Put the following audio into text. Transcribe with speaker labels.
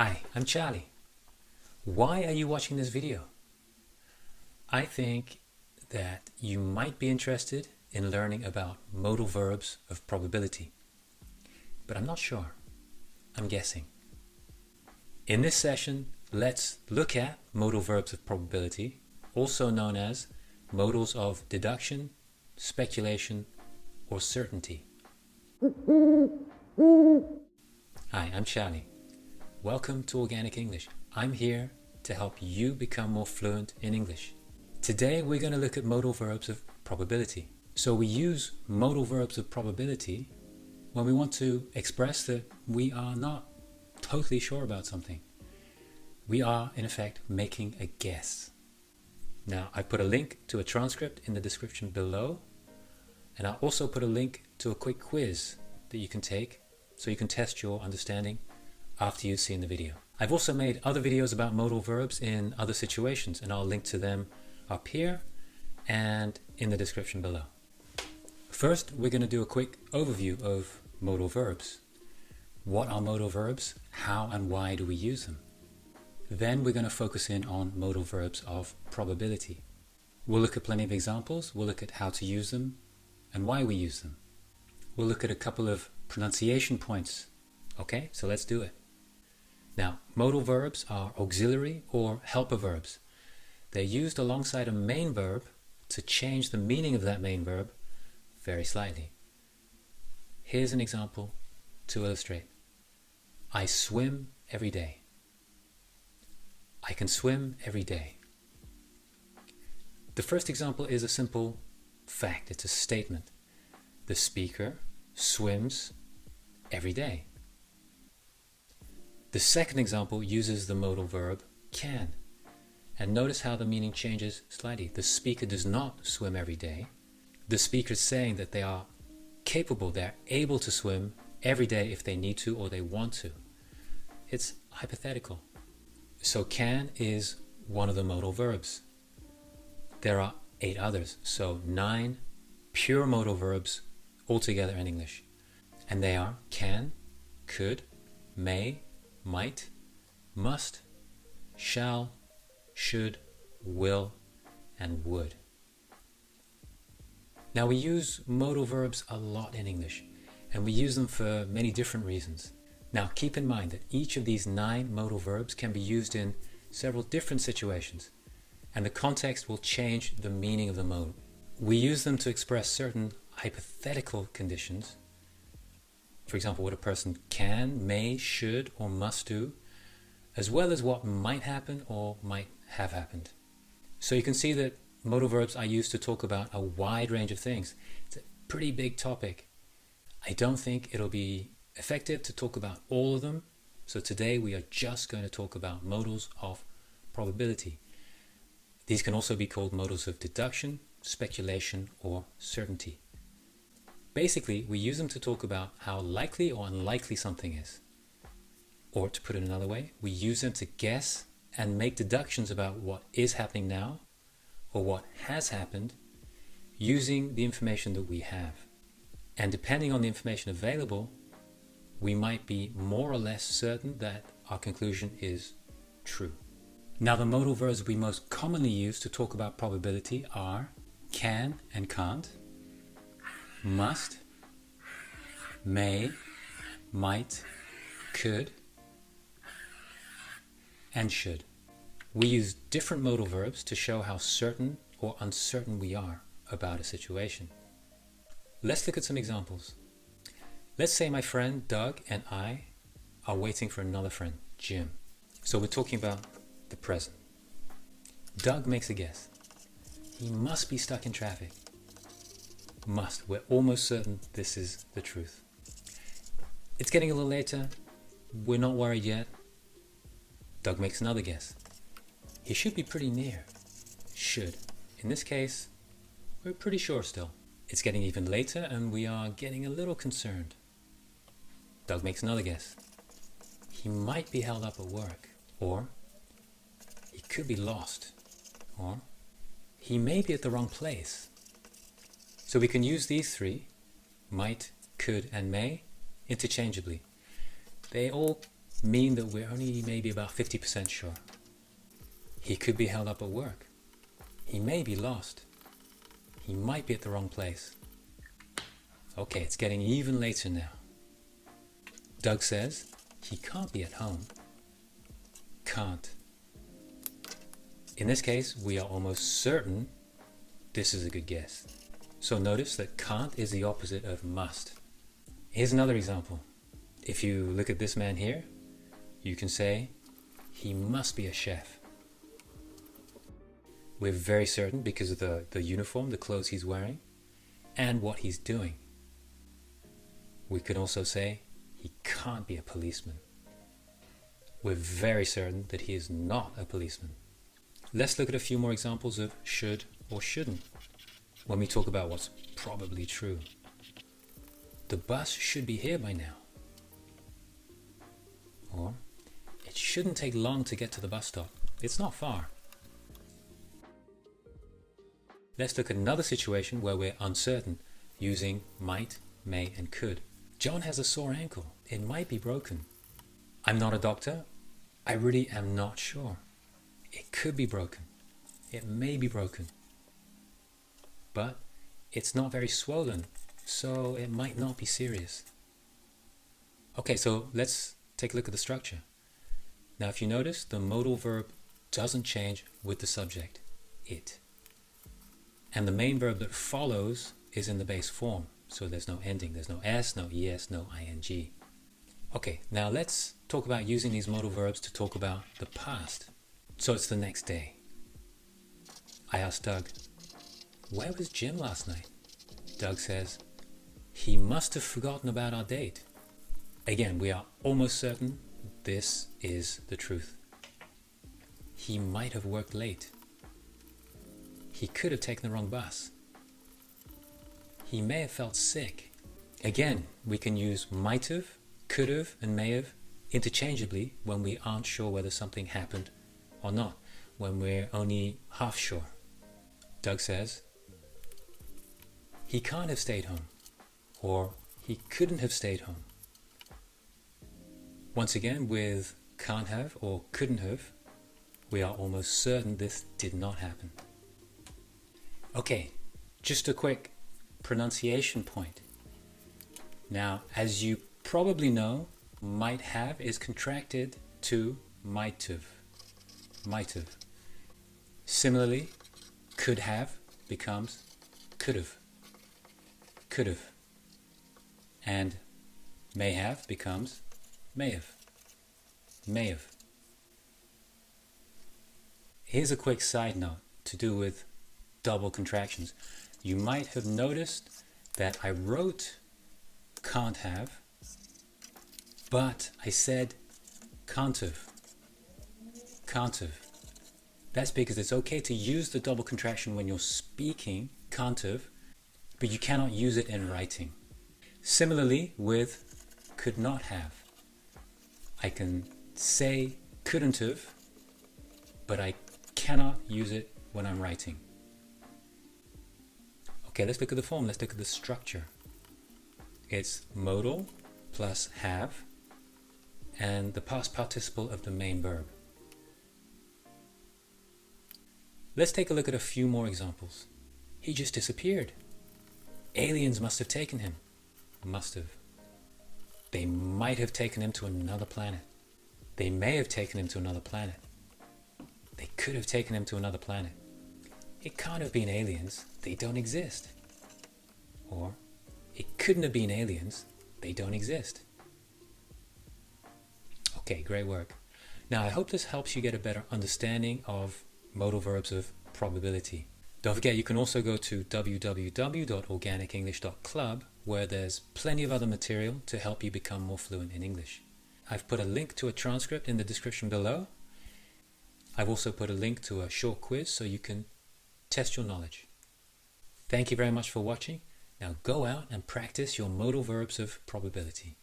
Speaker 1: Hi, I'm Charlie. Why are you watching this video? I think that you might be interested in learning about modal verbs of probability, but I'm not sure. I'm guessing. In this session, let's look at modal verbs of probability, also known as modals of deduction, speculation, or certainty. Hi, I'm Charlie. Welcome to Organic English. I'm here to help you become more fluent in English. Today we're going to look at modal verbs of probability. So we use modal verbs of probability when we want to express that we are not totally sure about something. We are, in effect, making a guess. Now, I put a link to a transcript in the description below, and I also put a link to a quick quiz that you can take so you can test your understanding after you've seen the video. I've also made other videos about modal verbs in other situations, and I'll link to them up here and in the description below. First, we're going to do a quick overview of modal verbs. What are modal verbs? How and why do we use them? Then we're going to focus in on modal verbs of probability. We'll look at plenty of examples, we'll look at how to use them and why we use them. We'll look at a couple of pronunciation points. Okay, so let's do it. Now, modal verbs are auxiliary or helper verbs. They're used alongside a main verb to change the meaning of that main verb very slightly. Here's an example to illustrate. I swim every day. I can swim every day. The first example is a simple fact. It's a statement. The speaker swims every day. The second example uses the modal verb can. And notice how the meaning changes slightly. The speaker does not swim every day. The speaker is saying that they are capable, they're able to swim every day if they need to or they want to. It's hypothetical. So can is one of the modal verbs. There are 8 others, so 9 pure modal verbs altogether in English. And they are can, could, may, might, must, shall, should, will, and would. Now we use modal verbs a lot in English, and we use them for many different reasons. Now keep in mind that each of these 9 modal verbs can be used in several different situations, and the context will change the meaning of the modal. We use them to express certain hypothetical conditions. For example, what a person can, may, should, or must do, as well as what might happen or might have happened. So you can see that modal verbs are used to talk about a wide range of things. It's a pretty big topic. I don't think it'll be effective to talk about all of them, so today we are just going to talk about modals of probability. These can also be called modals of deduction, speculation, or certainty. Basically, we use them to talk about how likely or unlikely something is. Or to put it another way, we use them to guess and make deductions about what is happening now or what has happened using the information that we have. And depending on the information available, we might be more or less certain that our conclusion is true. Now, the modal verbs we most commonly use to talk about probability are can and can't, must, may, might, could, and should. We use different modal verbs to show how certain or uncertain we are about a situation. Let's look at some examples. Let's say my friend Doug and I are waiting for another friend, Jim. So we're talking about the present. Doug makes a guess. He must be stuck in traffic. Must. We're almost certain this is the truth. It's getting a little later. We're not worried yet. Doug makes another guess. He should be pretty near. Should. In this case, we're pretty sure still. It's getting even later and we are getting a little concerned. Doug makes another guess. He might be held up at work. Or he could be lost. Or he may be at the wrong place. So we can use these 3, might, could, and may, interchangeably. They all mean that we're only maybe about 50% sure. He could be held up at work. He may be lost. He might be at the wrong place. Okay, it's getting even later now. Doug says he can't be at home. Can't. In this case, we are almost certain this is a good guess. So notice that can't is the opposite of must. Here's another example. If you look at this man here, you can say he must be a chef. We're very certain because of the uniform, the clothes he's wearing, and what he's doing. We could also say he can't be a policeman. We're very certain that he is not a policeman. Let's look at a few more examples of should or shouldn't when we talk about what's probably true. The bus should be here by now. Or, it shouldn't take long to get to the bus stop. It's not far. Let's look at another situation where we're uncertain using might, may, and could. John has a sore ankle. It might be broken. I'm not a doctor. I really am not sure. It could be broken. It may be broken. But it's not very swollen, so it might not be serious. Okay, so let's take a look at the structure. Now, if you notice, the modal verb doesn't change with the subject, it. And the main verb that follows is in the base form, so there's no ending. There's no s, no es, no ing. Okay, now let's talk about using these modal verbs to talk about the past. So it's the next day. I asked Doug, where was Jim last night? Doug says, he must have forgotten about our date. Again, we are almost certain this is the truth. He might have worked late. He could have taken the wrong bus. He may have felt sick. Again, we can use might have, could have, and may have interchangeably when we aren't sure whether something happened or not, when we're only half sure. Doug says, he can't have stayed home, or he couldn't have stayed home. Once again, with can't have or couldn't have, we are almost certain this did not happen. Okay, just a quick pronunciation point. Now, as you probably know, might have is contracted to might have. Might have. Similarly, could have becomes could have. Could have. And may have becomes may have. May have. Here's a quick side note to do with double contractions. You might have noticed that I wrote can't have, but I said can't have. Can't have. That's because it's okay to use the double contraction when you're speaking, can't have, but you cannot use it in writing. Similarly with could not have. I can say couldn't have, but I cannot use it when I'm writing. Okay, let's look at the form. Let's look at the structure. It's modal plus have and the past participle of the main verb. Let's take a look at a few more examples. He just disappeared. Aliens must have taken him. Must have. They might have taken him to another planet. They may have taken him to another planet. They could have taken him to another planet. It can't have been aliens. They don't exist. Or, it couldn't have been aliens. They don't exist. Okay, great work. Now, I hope this helps you get a better understanding of modal verbs of probability. Don't forget, you can also go to www.organicenglish.club, where there's plenty of other material to help you become more fluent in English. I've put a link to a transcript in the description below. I've also put a link to a short quiz so you can test your knowledge. Thank you very much for watching. Now go out and practice your modal verbs of probability.